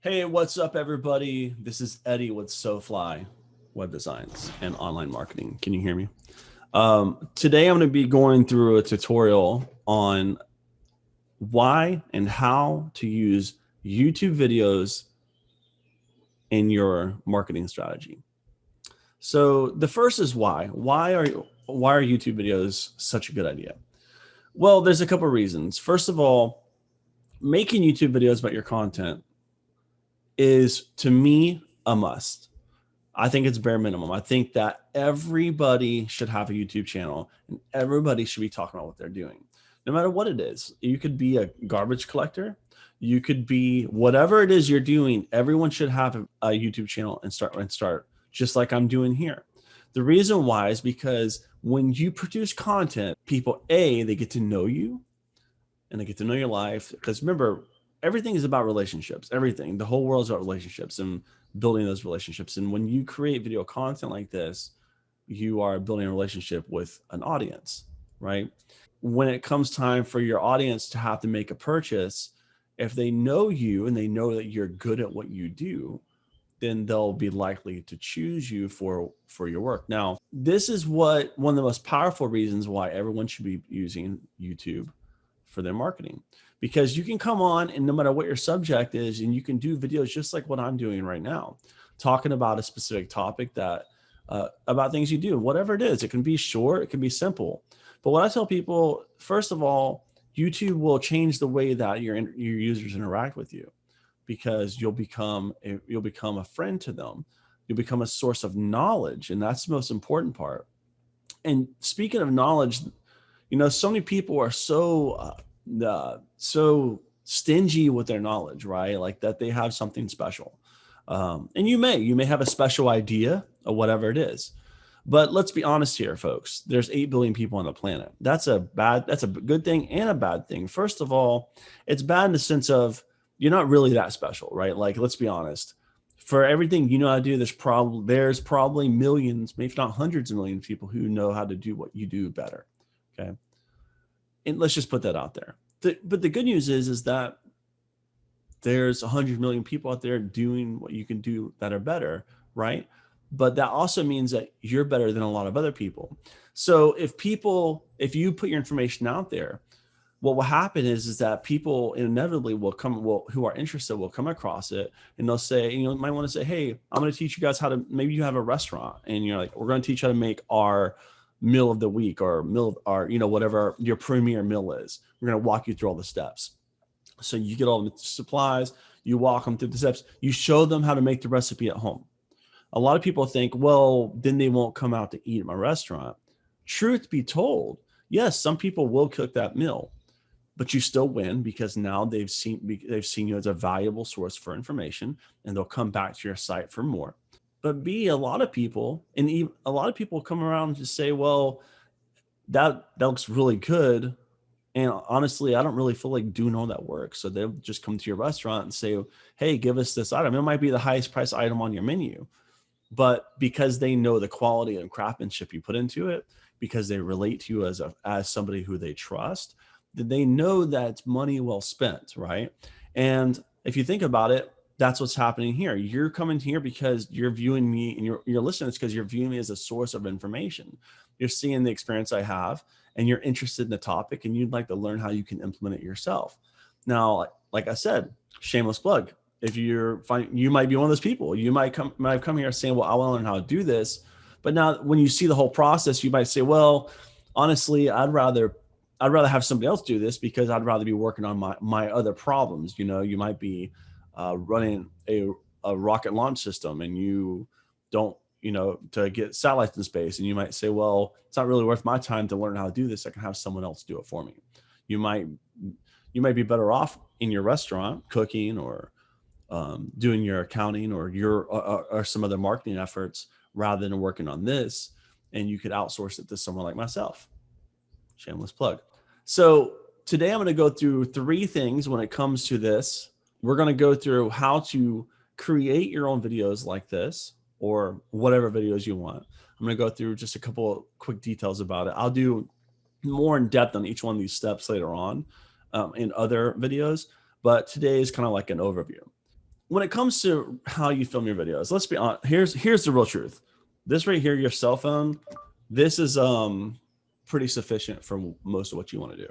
Hey, what's up, everybody? This is Eddie with SoFly Web Designs and Online Marketing. Can you hear me? Today, I'm going to be going through a tutorial on why and how to use YouTube videos in your marketing strategy. So, the first is why. Why are YouTube videos such a good idea? Well, there's a couple of reasons. First of all, making YouTube videos about your content is, to me, a must. I think it's bare minimum. I think that everybody should have a YouTube channel and everybody should be talking about what they're doing, no matter what it is. You could be a garbage collector, you could be whatever it is you're doing. Everyone should have a YouTube channel and start just like I'm doing here. The reason why is because when you produce content, people, they get to know you and they get to know your life. Because remember, everything is about relationships. Everything, the whole world is about relationships and building those relationships. And when you create video content like this, you are building a relationship with an audience, right? When it comes time for your audience to have to make a purchase, if they know you and they know that you're good at what you do, then they'll be likely to choose you for your work. Now, this is what one of the most powerful reasons why everyone should be using YouTube for their marketing, because you can come on and no matter what your subject is, and you can do videos just like what I'm doing right now, talking about a specific topic that about things you do, whatever it is. It can be short, it can be simple. But what I tell people, first of all, YouTube will change the way that your users interact with you, because you'll become a friend to them. You'll become a source of knowledge, and that's the most important part. And speaking of knowledge, so many people are so stingy with their knowledge, right? Like that they have something special. And you may have a special idea of whatever it is. But let's be honest here, folks. There's 8 billion people on the planet. That's a good thing and a bad thing. First of all, it's bad in the sense of you're not really that special, right? Like, let's be honest. For everything you know how to do, there's probably millions, maybe not hundreds of millions of people who know how to do what you do better. Okay. And let's just put that out there. But the good news is that there's 100 million people out there doing what you can do that are better, right? But that also means that you're better than a lot of other people. So if you put your information out there, what will happen is that people inevitably who are interested will come across it, and they'll say, you might want to say, hey, I'm going to teach you guys how to, maybe you have a restaurant and you're like, we're going to teach you how to make our meal of the week, or whatever your premier meal is. We're going to walk you through all the steps. So you get all the supplies, you walk them through the steps, you show them how to make the recipe at home. A lot of people think, well, then they won't come out to eat at my restaurant. Truth be told, yes, some people will cook that meal, but you still win, because now they've seen you as a valuable source for information, and they'll come back to your site for more. But a lot of people, and even a lot of people come around and just say, well, that looks really good, and honestly, I don't really feel like doing all that work. So they'll just come to your restaurant and say, hey, give us this item. It might be the highest price item on your menu, but because they know the quality and craftsmanship you put into it, because they relate to you as somebody who they trust, then they know that it's money well spent, right? And if you think about it, that's what's happening here. You're coming here because you're viewing me, and you're listening. It's because you're viewing me as a source of information. You're seeing the experience I have, and you're interested in the topic, and you'd like to learn how you can implement it yourself. Now, like I said, shameless plug. If you might be one of those people. You might have come here saying, well, I want to learn how to do this. But now when you see the whole process, you might say, well, honestly, I'd rather have somebody else do this, because I'd rather be working on my other problems. You might be running a rocket launch system, and you don't, to get satellites in space. And you might say, well, it's not really worth my time to learn how to do this. I can have someone else do it for me. You might be better off in your restaurant cooking, or doing your accounting, or some other marketing efforts, rather than working on this. And you could outsource it to someone like myself. Shameless plug. So today I'm going to go through 3 things when it comes to this. We're going to go through how to create your own videos like this, or whatever videos you want. I'm going to go through just a couple of quick details about it. I'll do more in depth on each one of these steps later on in other videos, but today is kind of like an overview. when it comes to how you film your videos, let's be honest. Here's the real truth. This right here, your cell phone, this is pretty sufficient for most of what you want to do.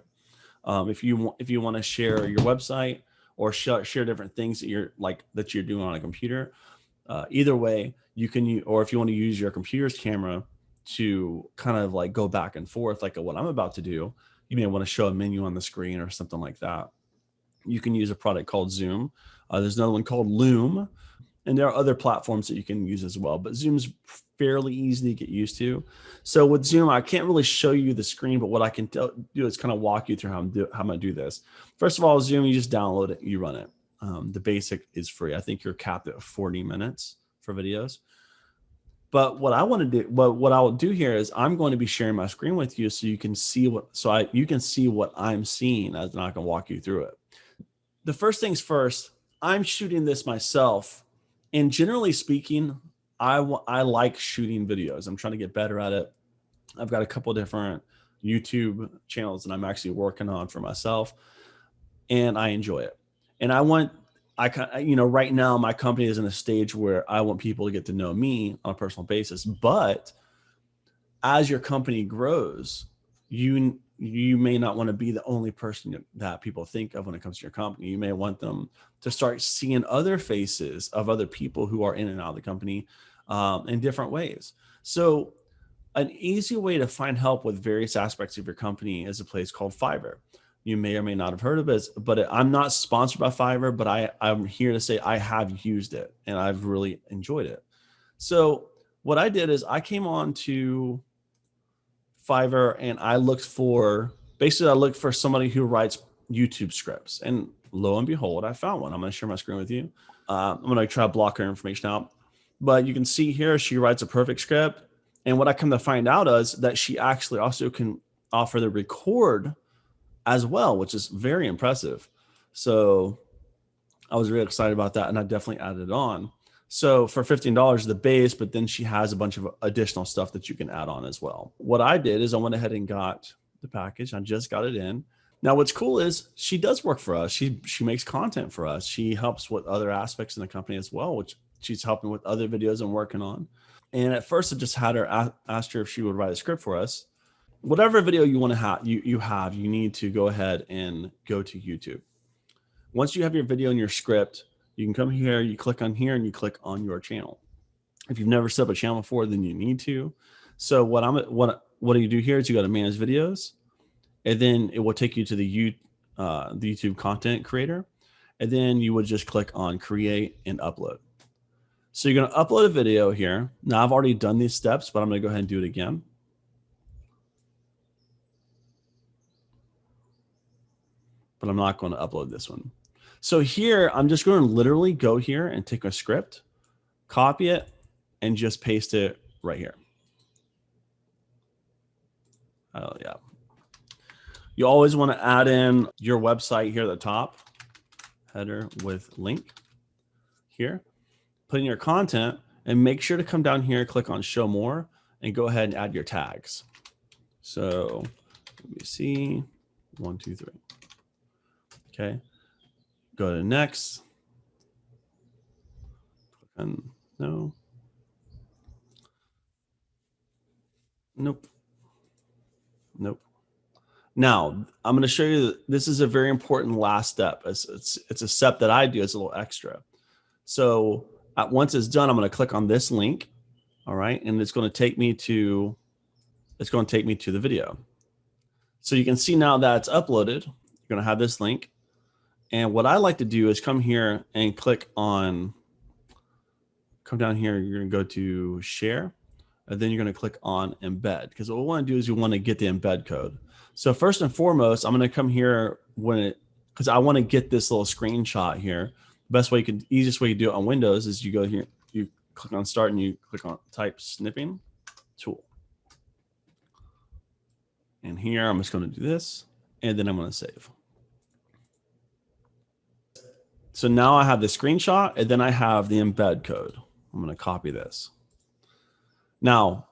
If you want to share your website or share different things that you're doing on a computer, either way you can or if you want to use your computer's camera to kind of like go back and forth, like what I'm about to do, you may want to show a menu on the screen or something like that. You can use a product called Zoom. There's another one called Loom, and there are other platforms that you can use as well, but Zoom's fairly easy to get used to. So with Zoom, I can't really show you the screen, but what I can do is kind of walk you through how I'm going to do this. First of all, Zoom, you just download it, you run it. The basic is free. I think you're capped at 40 minutes for videos. But what I want to do, what I will do here is I'm going to be sharing my screen with you so you can see you can see what I'm seeing as I can walk you through it. The first things first, I'm shooting this myself. And generally speaking, I like shooting videos. I'm trying to get better at it. I've got a couple different YouTube channels that I'm actually working on for myself, and I enjoy it. And right now my company is in a stage where I want people to get to know me on a personal basis. But as your company grows, you may not want to be the only person that people think of when it comes to your company. You may want them to start seeing other faces of other people who are in and out of the company in different ways. So an easy way to find help with various aspects of your company is a place called Fiverr. You may or may not have heard of it, but I'm not sponsored by Fiverr, but I'm here to say I have used it and I've really enjoyed it. So what I did is I came on to Fiverr and I looked for somebody who writes YouTube scripts, and lo and behold, I found one. I'm going to share my screen with you. I'm going to try to block her information out, but you can see here she writes a perfect script. And what I come to find out is that she actually also can offer the record as well, which is very impressive. So I was really excited about that, and I definitely added it on. So for $15 the base, but then she has a bunch of additional stuff that you can add on as well. What I did is I went ahead and got the package. I just got it in. Now what's cool is she does work for us. She makes content for us. She helps with other aspects in the company as well, which she's helping with other videos I'm working on. And at first I just had her asked her if she would write a script for us. Whatever video you want to have, you need to go ahead and go to YouTube. Once you have your video and your script, you can come here, you click on here, and you click on your channel. If you've never set up a channel before, then you need to. So what do you do here is you go to manage videos, and then it will take you to the YouTube content creator, and then you would just click on create and upload. So you're going to upload a video here. Now I've already done these steps, but I'm going to go ahead and do it again. But I'm not going to upload this one. So here, I'm just going to literally go here and take a script, copy it, and just paste it right here. Yeah. You always want to add in your website here at the top, header with link here. Put in your content and make sure to come down here, click on show more, and go ahead and add your tags. So let me see, 1, 2, 3. Okay. Go to next. Click on no. Nope. Nope. Now I'm going to show you that this is a very important last step. It's a step that I do as a little extra. So once it's done, I'm going to click on this link. All right. And it's going to take me to the video. So you can see now that it's uploaded. You're going to have this link. And what I like to do is come here and come down here. You're going to go to share, and then you're going to click on embed, because what we want to do is we want to get the embed code. So first and foremost, I'm going to come here because I want to get this little screenshot here. The easiest way you do it on Windows is you go here, you click on start, and you click on type snipping tool. And here I'm just going to do this, and then I'm going to save. So now I have the screenshot, and then I have the embed code. I'm going to copy this. Now,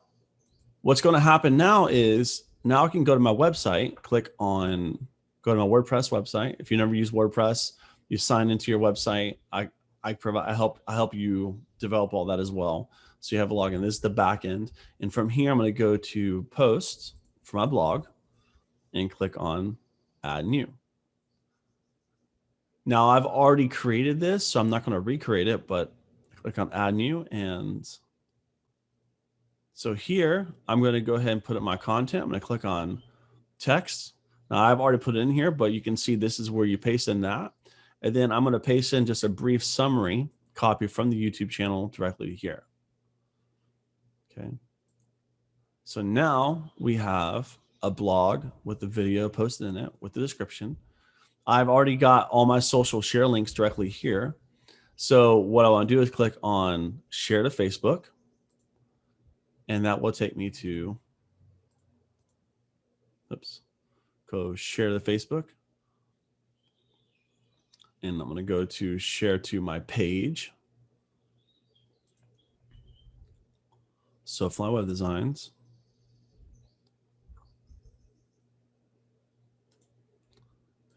what's going to happen now is I can go to my website, go to my WordPress website. If you never use WordPress, you sign into your website. I I help you develop all that as well. So you have a login. This is the back end. And from here, I'm going to go to posts for my blog and click on add new. Now I've already created this, so I'm not going to recreate it, but click on add new. And so here, I'm going to go ahead and put up my content. I'm going to click on text. Now I've already put it in here, but you can see this is where you paste in that. And then I'm going to paste in just a brief summary copy from the YouTube channel directly here. Okay. So now we have a blog with the video posted in it with the description. I've already got all my social share links directly here. So what I want to do is click on share to Facebook. And that will take me to, go share to Facebook. And I'm going to go to share to my page. So Fly Web Designs.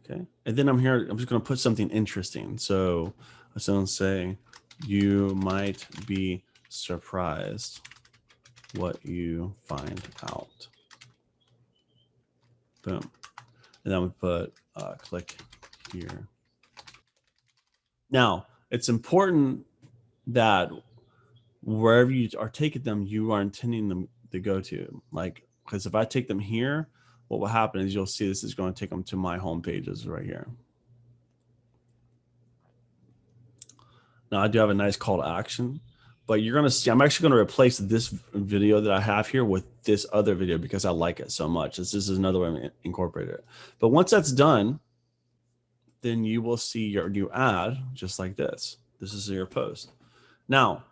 Okay. And then I'm here, I'm just going to put something interesting. So I was going to say, you might be surprised what you find out. Boom. And then we put click here. Now, it's important that wherever you are taking them, you are intending them to go to. Like, because if I take them here, what will happen is you'll see this is going to take them to my home pages right here. Now I do have a nice call to action, but you're going to see, I'm actually going to replace this video that I have here with this other video because I like it so much. This is another way I'm incorporating it. But once that's done, then you will see your new ad just like this. This is your post. Now,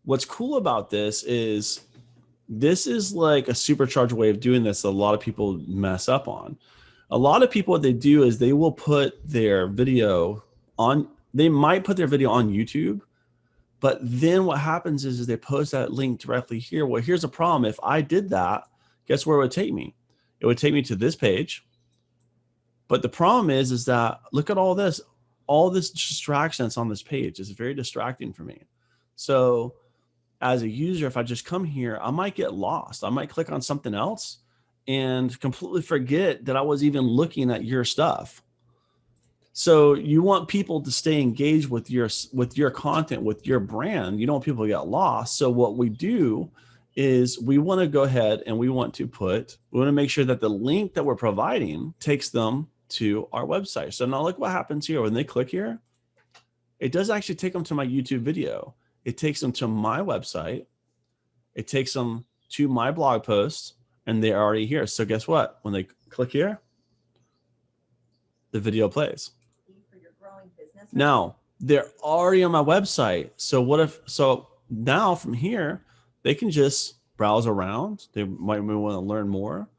what's cool about this is like a supercharged way of doing this that a lot of people mess up on. A lot of people, what they do is they will put their video on, they might put their video on YouTube, but then what happens is they post that link directly here. Well, here's a problem. If I did that, guess where it would take me? It would take me to this page. But the problem is that look at all this distraction that's on this page. It's very distracting for me. So as a user, if I just come here, I might get lost. I might click on something else and completely forget that I was even looking at your stuff. So you want people to stay engaged with your content, with your brand. You don't want people to get lost. So what we do is we want to go ahead and we want to make sure that the link that we're providing takes them to our website. So now look what happens here. When they click here, it does actually take them to my YouTube video. It takes them to my website. It takes them to my blog post, and they're already here. So guess what? When they click here, the video plays. Now they're already on my website. So now from here, they can just browse around. They might want to learn more,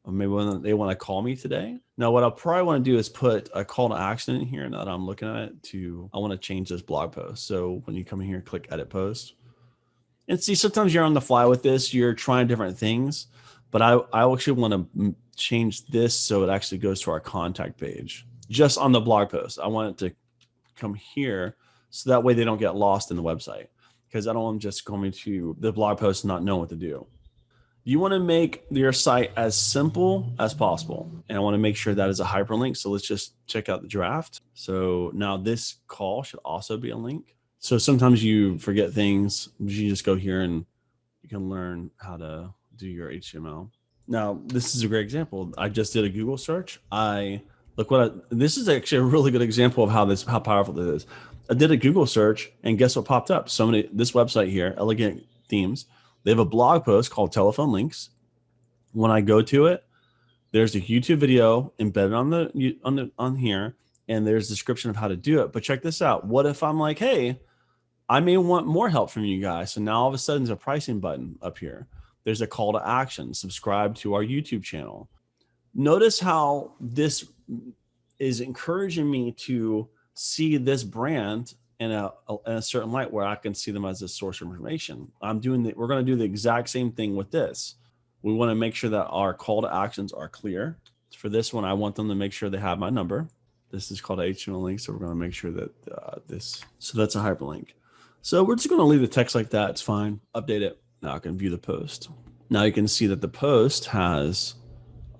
or maybe they want to call me today. Now, what I'll probably want to do is put a call to action in here. Now that I'm looking at it, I want to change this blog post. So when you come in here, click edit post. And see, sometimes you're on the fly with this. You're trying different things. But I actually want to change this so it actually goes to our contact page. Just on the blog post. I want it to come here so that way they don't get lost in the website. Because I don't want them just coming to the blog post and not knowing what to do. You want to make your site as simple as possible. And I want to make sure that is a hyperlink. So let's just check out the draft. So now this call should also be a link. So sometimes you forget things. You just go here and you can learn how to do your HTML. Now, this is a great example. I just did a Google search. This is actually a really good example of how powerful this is. I did a Google search and guess what popped up? This website here, Elegant Themes. They have a blog post called Telephone Links. When I go to it, there's a YouTube video embedded on here, and there's a description of how to do it. But check this out. What if I'm like, hey, I may want more help from you guys. So now all of a sudden there's a pricing button up here. There's a call to action, subscribe to our YouTube channel. Notice how this is encouraging me to see this brand in a certain light where I can see them as a source of information. We're going to do the exact same thing with this. We want to make sure that our call to actions are clear. For this one, I want them to make sure they have my number. This is called a HTML link. So we're going to make sure that so that's a hyperlink. So we're just going to leave the text like that. It's fine. Update it. Now I can view the post. Now you can see that the post has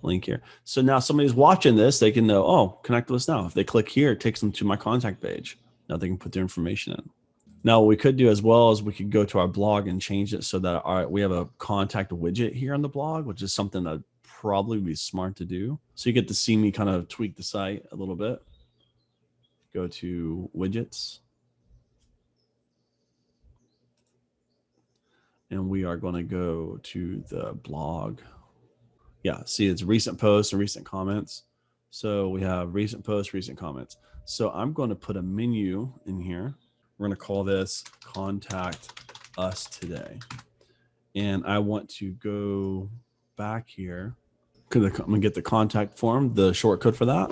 a link here. So now somebody's watching this, they can know, oh, connect with us now. If they click here, it takes them to my contact page. Now they can put their information in. Now what we could do as well is we could go to our blog and change it so that we have a contact widget here on the blog, which is something that probably be smart to do. So you get to see me kind of tweak the site a little bit. Go to widgets. And we are going to go to the blog. Yeah, see, it's recent posts and recent comments. So we have recent posts, recent comments. So I'm going to put a menu in here. We're going to call this Contact Us Today. And I want to go back here. I'm going to get the contact form, the shortcode for that.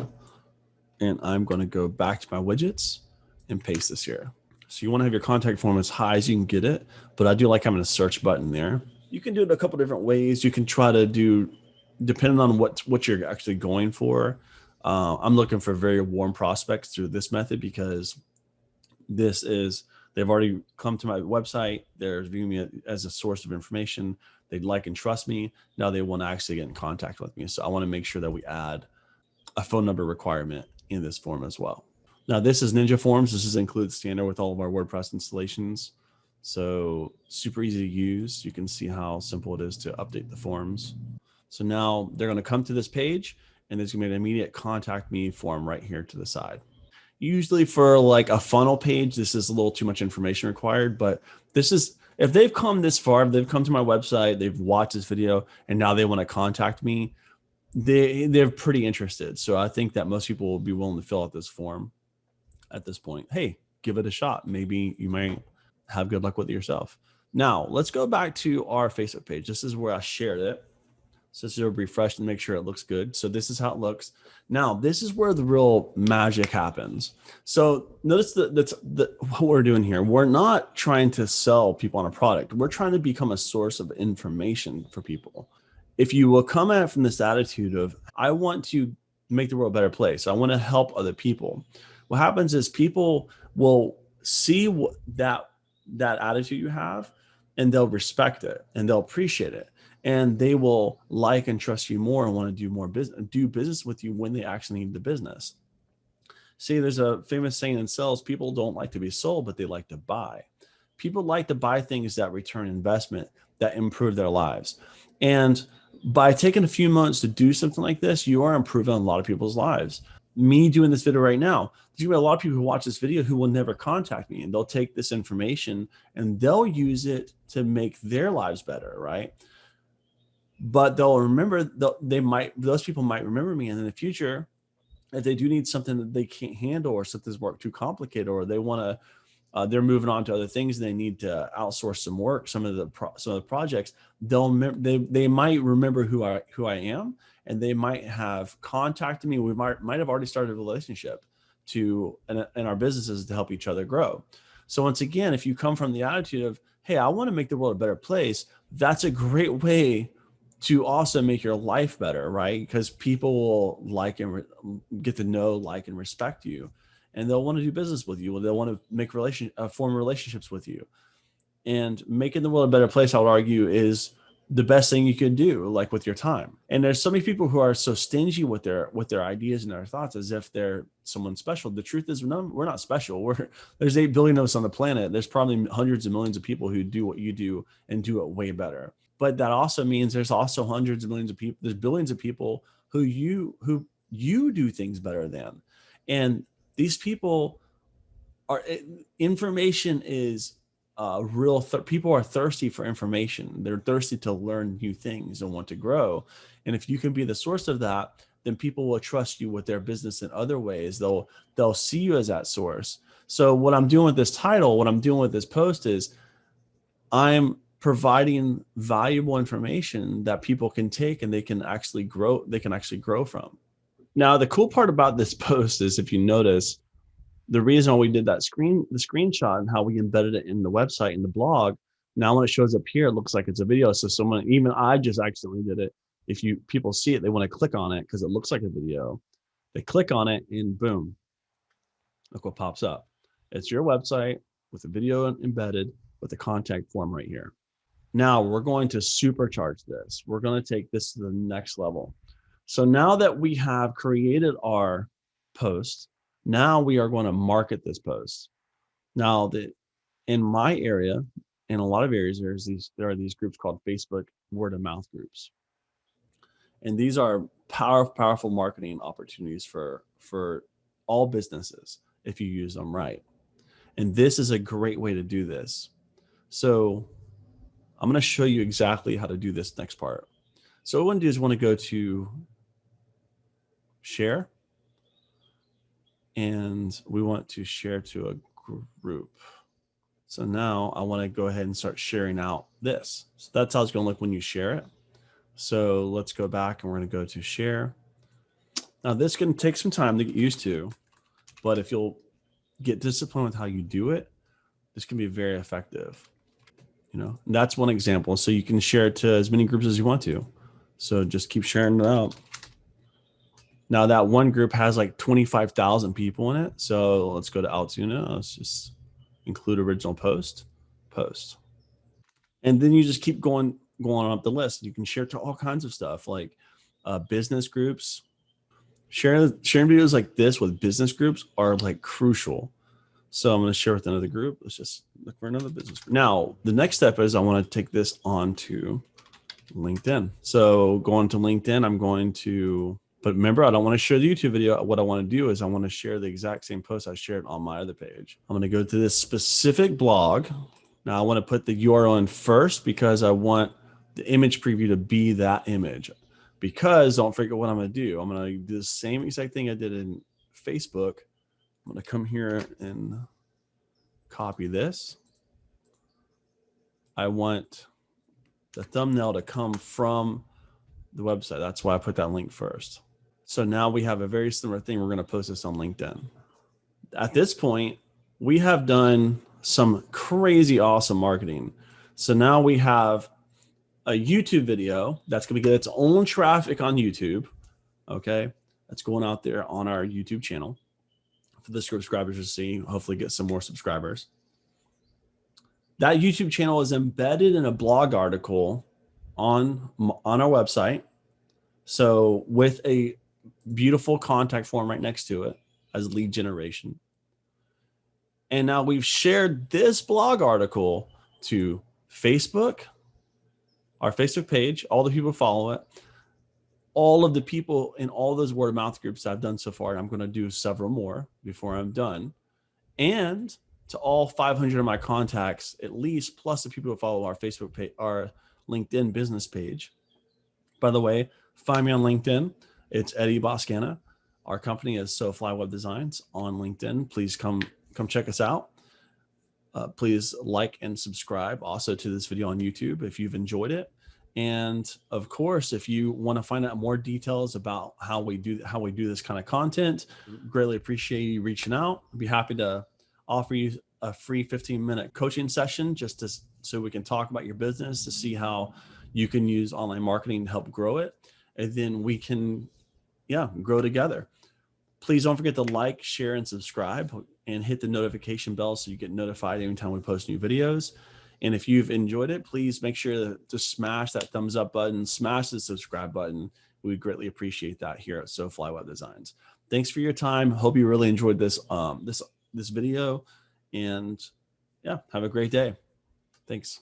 And I'm going to go back to my widgets and paste this here. So you want to have your contact form as high as you can get it, but I do like having a search button there. You can do it a couple different ways. You can try to do, depending on what you're actually going for. I'm looking for very warm prospects through this method because they've already come to my website. They're viewing me as a source of information. They like and trust me. Now they want to actually get in contact with me. So I want to make sure that we add a phone number requirement in this form as well. Now this is Ninja Forms. This is included standard with all of our WordPress installations. So super easy to use. You can see how simple it is to update the forms. So now they're going to come to this page and there's going to be an immediate contact me form right here to the side. Usually for like a funnel page, this is a little too much information required, but this is, if they've come this far, if they've come to my website, they've watched this video and now they want to contact me, they're pretty interested. So I think that most people will be willing to fill out this form at this point. Hey, give it a shot. Maybe you might have good luck with it yourself. Now let's go back to our Facebook page. This is where I shared it. So this is refreshed and make sure it looks good. So this is how it looks. Now this is where the real magic happens. So notice what we're doing here. We're not trying to sell people on a product. We're trying to become a source of information for people. If you will come at it from this attitude of, I want to make the world a better place. I want to help other people. What happens is people will see that attitude you have and they'll respect it and they'll appreciate it. And they will like and trust you more and want to do business with you when they actually need the business. See, there's a famous saying in sales, people don't like to be sold, but they like to buy. People like to buy things that return investment, that improve their lives. And by taking a few moments to do something like this, you are improving a lot of people's lives. Me doing this video right now, there's gonna be a lot of people who watch this video who will never contact me, and they'll take this information and they'll use it to make their lives better, right? But they'll remember, those people might remember me, and in the future, if they do need something that they can't handle or something's work too complicated, or they want to, they're moving on to other things and they need to outsource some work, some of the projects, they might remember who I am, and they might have contacted me. We might have already started a relationship in our businesses to help each other grow. So once again, if you come from the attitude of, hey, I want to make the world a better place, that's a great way to also make your life better, right? Because people will get to know, like, and respect you, and they'll want to do business with you. They'll want to make form relationships with you. And making the world a better place, I would argue, is the best thing you can do, like with your time. And there's so many people who are so stingy with their ideas and their thoughts, as if they're someone special. The truth is, we're not special. There's 8 billion of us on the planet. There's probably hundreds of millions of people who do what you do and do it way better. But that also means there's also hundreds of millions of people. There's billions of people who you do things better than. And these people information is people are thirsty for information. They're thirsty to learn new things and want to grow. And if you can be the source of that, then people will trust you with their business in other ways. They'll see you as that source. So what I'm doing with this title, what I'm doing with this post is I'm providing valuable information that people can take and they can actually grow from. Now, the cool part about this post is, if you notice, the reason why we did that the screenshot and how we embedded it in the website and the blog, now when it shows up here, it looks like it's a video. So I just accidentally did it. If people see it, they want to click on it because it looks like a video. They click on it and boom, look what pops up. It's your website with a video embedded with a contact form right here. Now we're going to supercharge this. We're going to take this to the next level. So now that we have created our post, now we are going to market this post. Now, in my area, in a lot of areas, there are these groups called Facebook word of mouth groups, and these are powerful marketing opportunities for all businesses if you use them right. And this is a great way to do this. So I'm going to show you exactly how to do this next part. So what we want to do is want to go to share, and we want to share to a group. So now I want to go ahead and start sharing out this. So that's how it's going to look when you share it. So let's go back and we're going to go to share. Now this can take some time to get used to, but if you'll get disciplined with how you do it, this can be very effective. You know, and that's one example. So you can share it to as many groups as you want to. So just keep sharing it out. Now that one group has like 25,000 people in it. So let's go to Altoona. Let's just include original post. And then you just keep going on up the list. You can share to all kinds of stuff like business groups. Sharing videos like this with business groups are like crucial. So I'm going to share with another group. Let's just look for another business group. Now, the next step is I want to take this onto LinkedIn. So going to LinkedIn, I'm going to, but remember, I don't want to share the YouTube video. What I want to do is I want to share the exact same post I shared on my other page. I'm going to go to this specific blog. Now I want to put the URL in first because I want the image preview to be that image. Because don't forget what I'm going to do. I'm going to do the same exact thing I did in Facebook. I'm going to come here and copy this. I want the thumbnail to come from the website. That's why I put that link first. So now we have a very similar thing. We're going to post this on LinkedIn. At this point, we have done some crazy awesome marketing. So now we have a YouTube video that's going to get its own traffic on YouTube. Okay. That's going out there on our YouTube channel for the subscribers to see, hopefully get some more subscribers. That YouTube channel is embedded in a blog article on our website. So with a beautiful contact form right next to it as lead generation. And now we've shared this blog article to Facebook, our Facebook page, all the people follow it, all of the people in all those word of mouth groups I've done so far. I'm going to do several more before I'm done. And to all 500 of my contacts, at least, plus the people who follow our Facebook page, our LinkedIn business page. By the way, find me on LinkedIn. It's Eddie Boscana. Our company is SoFly Web Designs on LinkedIn. Please come check us out. Please like and subscribe also to this video on YouTube if you've enjoyed it. And of course, if you want to find out more details about how we do this kind of content, greatly appreciate you reaching out. I'd be happy to offer you a free 15-minute coaching session so we can talk about your business to see how you can use online marketing to help grow it. And then we can, grow together. Please don't forget to like, share, and subscribe, and hit the notification bell so you get notified anytime we post new videos. And if you've enjoyed it, please make sure to smash that thumbs up button, smash the subscribe button. We would greatly appreciate that here at SoFly Web Designs. Thanks for your time. Hope you really enjoyed this this video, and have a great day. Thanks.